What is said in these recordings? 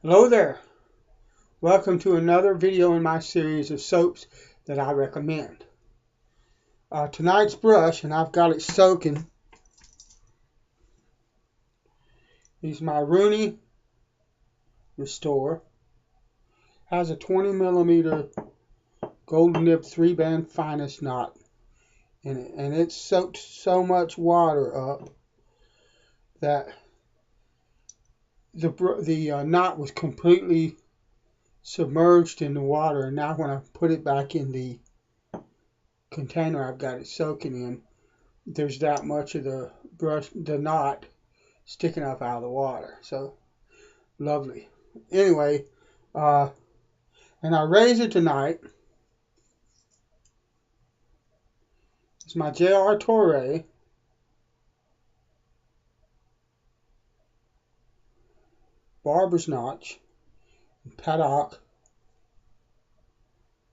Hello there. Welcome to another video in my series of soaps that I recommend. Tonight's brush, and I've got it soaking, is my Rooney Restore. Has a 20mm golden nib 3-band finest knot in it, and it soaked so much water up that the knot was completely submerged in the water. And now when I put it back in the container I've got it soaking in, there's that much of the knot sticking up out of the water. So lovely. Anyway, and our razor tonight is my J.R. Torre Barber's Notch Paddock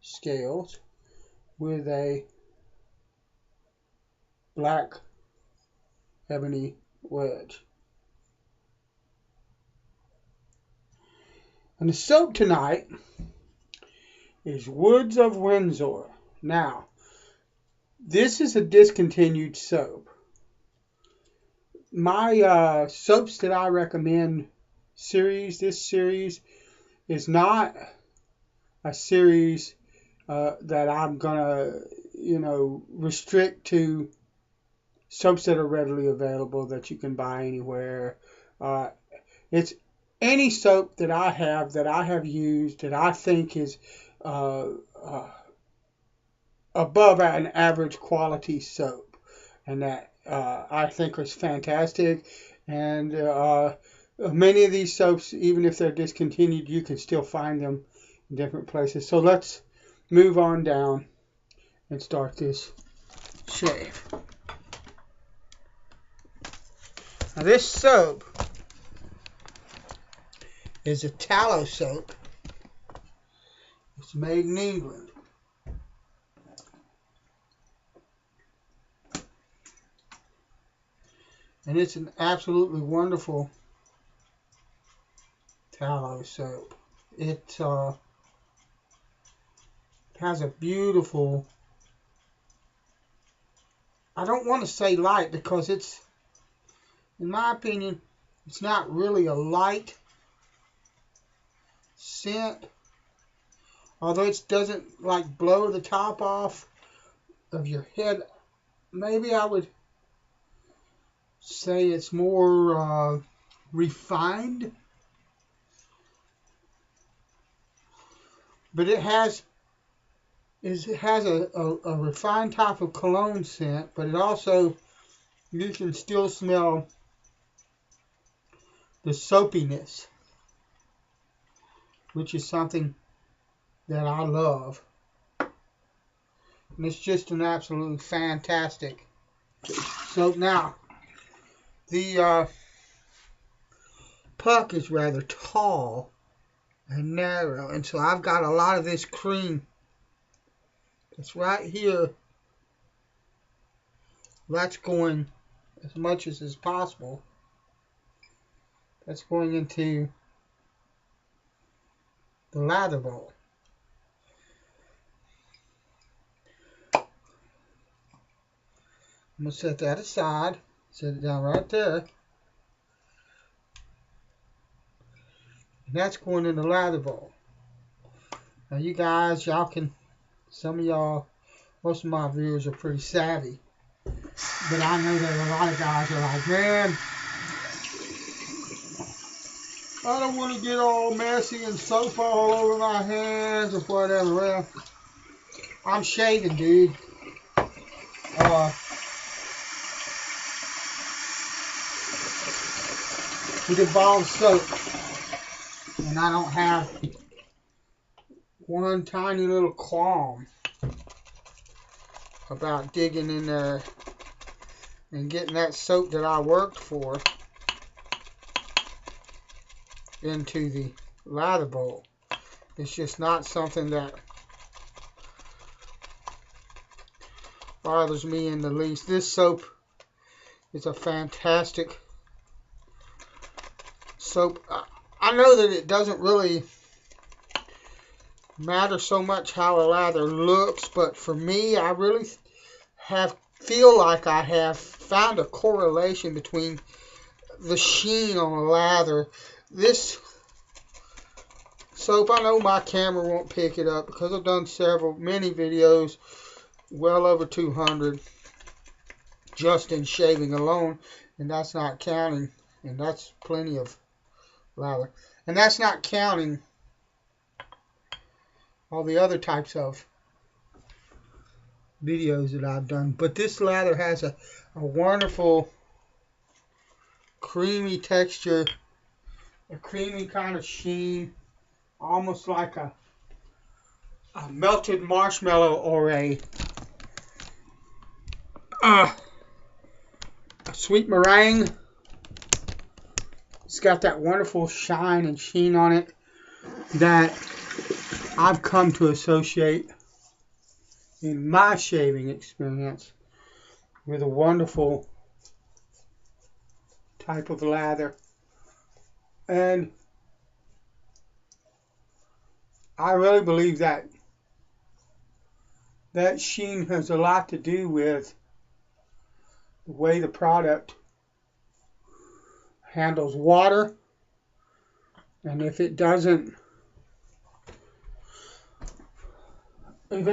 scales with a black ebony wedge. And the soap tonight is Woods of Windsor. Now, this is a discontinued soap. My soaps that I recommend this series is not a series that I'm gonna, restrict to soaps that are readily available that you can buy anywhere. It's any soap that I have used that I think is above an average quality soap, and that I think is fantastic. And many of these soaps, even if they're discontinued, you can still find them in different places. So let's move on down and start this shave. Now this soap is a tallow soap. It's made in England. And it's an absolutely wonderful tallow soap. It has a beautiful, I don't want to say light, because it's, in my opinion, it's not really a light scent, although it doesn't like blow the top off of your head. Maybe I would say it's more refined, but it has a refined type of cologne scent, but it also, you can still smell the soapiness, which is something that I love. And it's just an absolutely fantastic soap. Now, the puck is rather tall and narrow, and so I've got a lot of this cream that's right here. That's going, as much as is possible, that's going into the lather bowl. I'm going to set that aside, set it down right there. And that's going in the lather bowl. Now you guys, some of y'all, most of my viewers are pretty savvy. But I know that a lot of guys are like, man, I don't want to get all messy and soap all over my hands or whatever. Well, I'm shaving, dude. It involves soap, and I don't have one tiny little qualm about digging in there and getting that soap that I worked for into the lather bowl. It's just not something that bothers me in the least. This soap is a fantastic soap. I know that it doesn't really matter so much how a lather looks, but for me, I really feel like I have found a correlation between the sheen on a lather. This soap, I know my camera won't pick it up because I've done many videos, well over 200, just in shaving alone, and that's not counting, and that's plenty of lather. And that's not counting all the other types of videos that I've done. But this lather has a wonderful creamy texture, a creamy kind of sheen, almost like a melted marshmallow or a sweet meringue. It's got that wonderful shine and sheen on it that I've come to associate in my shaving experience with a wonderful type of lather. And I really believe that that sheen has a lot to do with the way the product handles water. And if it doesn't, if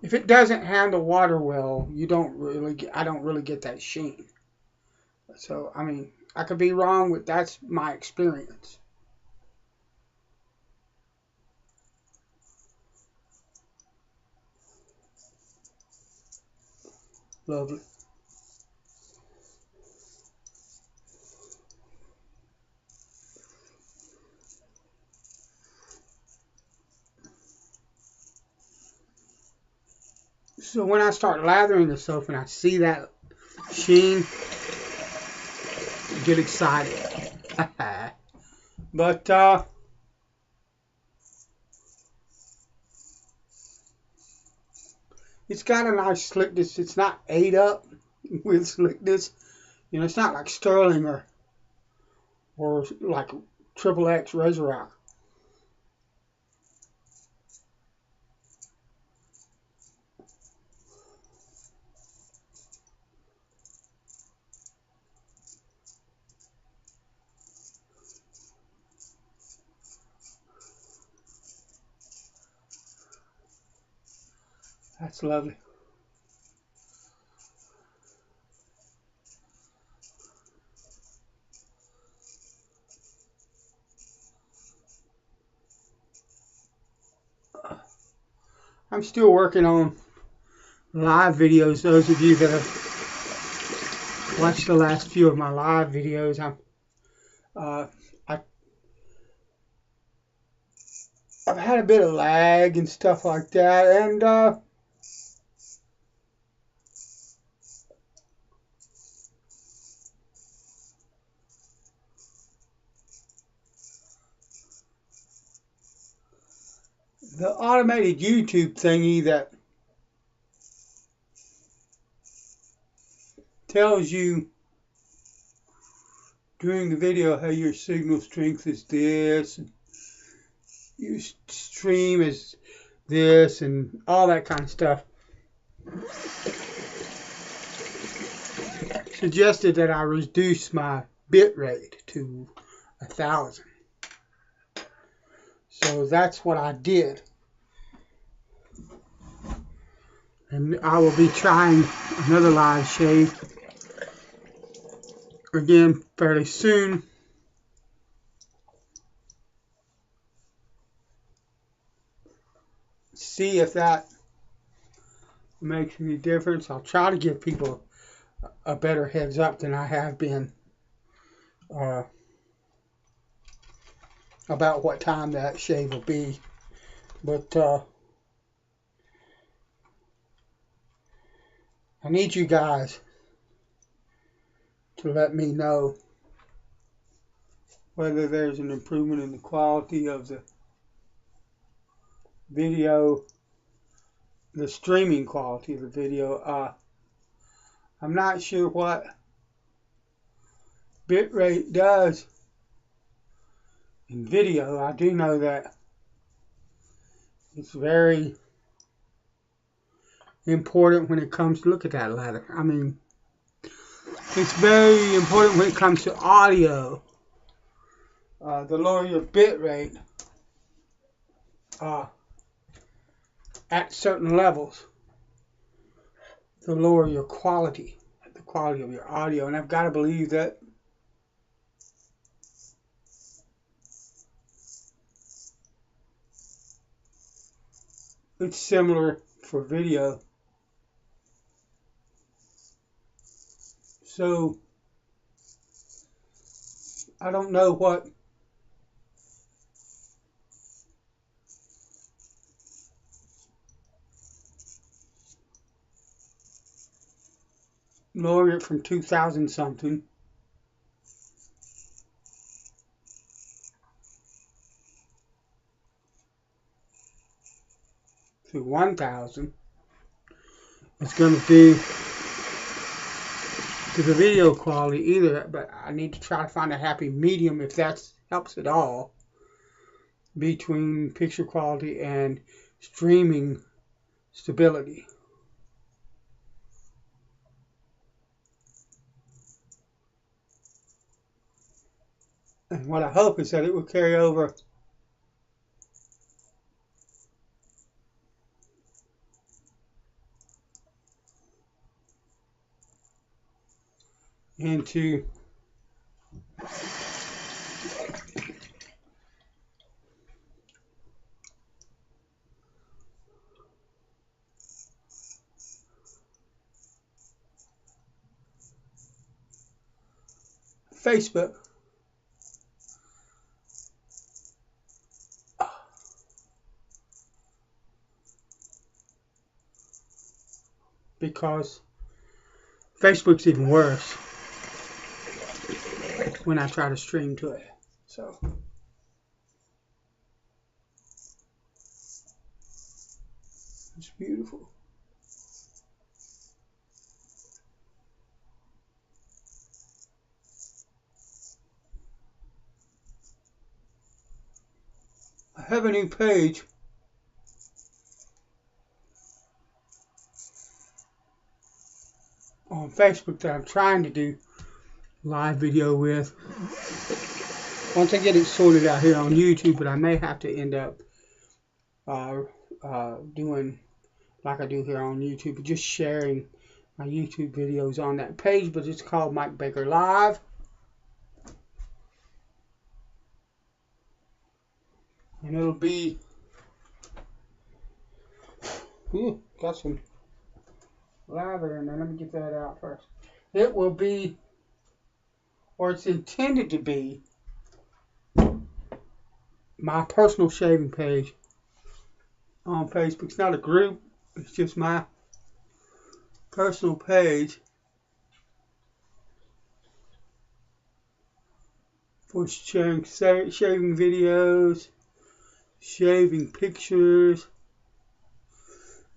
it doesn't handle water well, I don't really get that sheen. So, I mean, I could be wrong, but that's my experience. Lovely. So when I start lathering the soap and I see that sheen, I get excited. But it's got a nice slickness. It's not ate up with slickness. You know, it's not like Sterling or like XXX Razor Rock. That's lovely. I'm still working on live videos. Those of you that have watched the last few of my live videos, I've had a bit of lag and stuff like that, and the automated YouTube thingy that tells you during the video how your signal strength is this, and your stream is this, and all that kind of stuff, suggested that I reduce my bit rate to 1,000. So that's what I did. And I will be trying another live shave again fairly soon. See if that makes any difference. I'll try to give people a better heads up than I have been about what time that shave will be. But I need you guys to let me know whether there's an improvement in the quality of the video, the streaming quality of the video. I'm not sure what bitrate does in video, I do know that it's very important when it comes to, look at that ladder. I mean, it's very important when it comes to audio. The lower your bit rate at certain levels, the lower your quality, the quality of your audio. And I've got to believe that it's similar for video. So I don't know what lower it from 2,000 something to 1,000. It's going to do to the video quality either, but I need to try to find a happy medium, if that helps at all, between picture quality and streaming stability. And what I hope is that it will carry over into Facebook. Because Facebook's even worse when I try to stream to it. So it's beautiful. I have a new page on Facebook that I'm trying to do live video with. Once I get it sorted out here on YouTube, but I may have to end up doing like I do here on YouTube, just sharing my YouTube videos on that page, but it's called Mike Baker Live. And it'll be, got some lather in there. Let me get that out first. It will be, or it's intended to be, my personal shaving page on Facebook. It's not a group, it's just my personal page for sharing shaving videos, shaving pictures,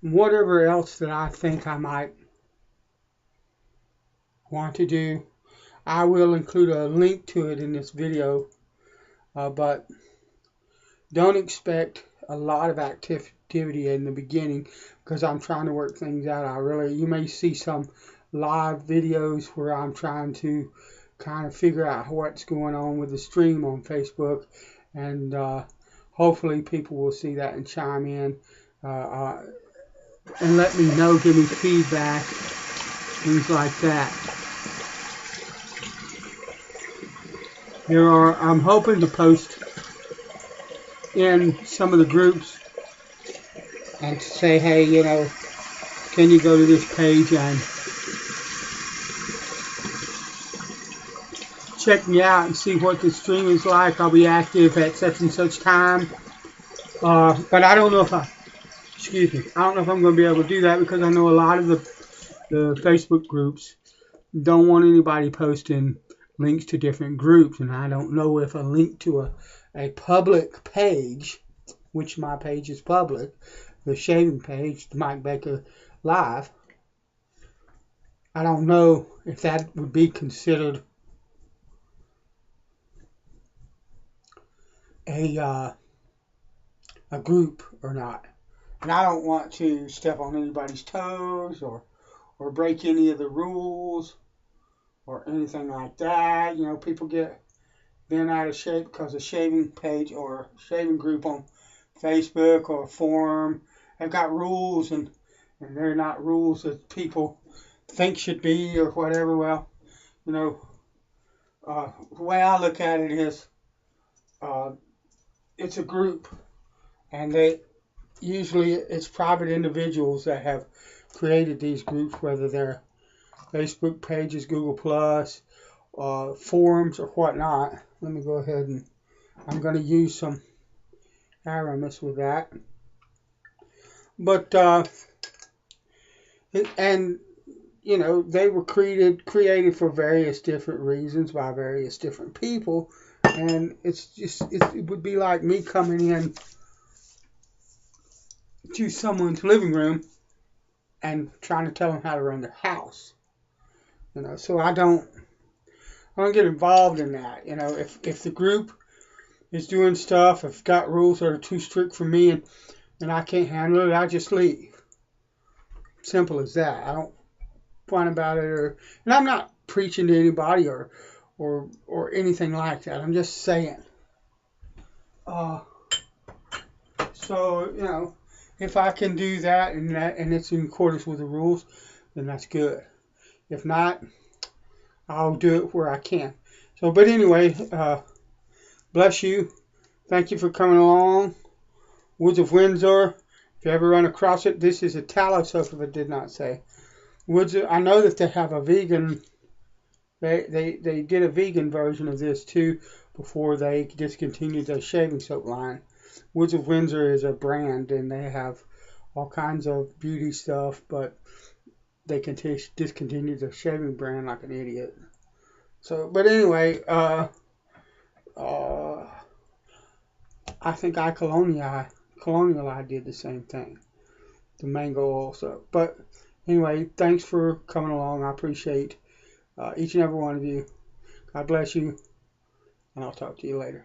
and whatever else that I think I might want to do. I will include a link to it in this video, but don't expect a lot of activity in the beginning because I'm trying to work things out. You may see some live videos where I'm trying to kind of figure out what's going on with the stream on Facebook, and hopefully people will see that and chime in and let me know, give me feedback, things like that. I'm hoping to post in some of the groups and say, hey, can you go to this page and check me out and see what the stream is like. I'll be active at such and such time. But I don't know if I don't know if I'm going to be able to do that, because I know a lot of the Facebook groups don't want anybody posting links to different groups, and I don't know if a link to a public page, which my page is public, the shaving page, the Mike Baker Live, I don't know if that would be considered a group or not. And I don't want to step on anybody's toes or break any of the rules or anything like that. You know, people get bent out of shape because a shaving page or shaving group on Facebook or a forum have got rules and they're not rules that people think should be or whatever. Well, you know, the way I look at it is it's a group, and usually it's private individuals that have created these groups, whether they're Facebook pages, Google Plus, forums, or whatnot. Let me go ahead and I'm going to use some Aramis with that. But and you know, they were created for various different reasons by various different people, and it would be like me coming in to someone's living room and trying to tell them how to run their house. You know, so I don't get involved in that. You know, if the group is doing stuff, if got rules that are too strict for me and I can't handle it, I just leave. Simple as that. I don't whine about it, and I'm not preaching to anybody or anything like that. I'm just saying. So you know, if I can do that and it's in accordance with the rules, then that's good. If not, I'll do it where I can. So, but anyway, bless you. Thank you for coming along. Woods of Windsor. If you ever run across it, this is a tallow soap, if it did not say. Woods. I know that they have a vegan. They did a vegan version of this too before they discontinued their shaving soap line. Woods of Windsor is a brand, and they have all kinds of beauty stuff, but they discontinued their shaving brand like an idiot. So, but anyway, I think Colonial I did the same thing, the mango oil soap. But anyway, thanks for coming along. I appreciate each and every one of you. God bless you, and I'll talk to you later.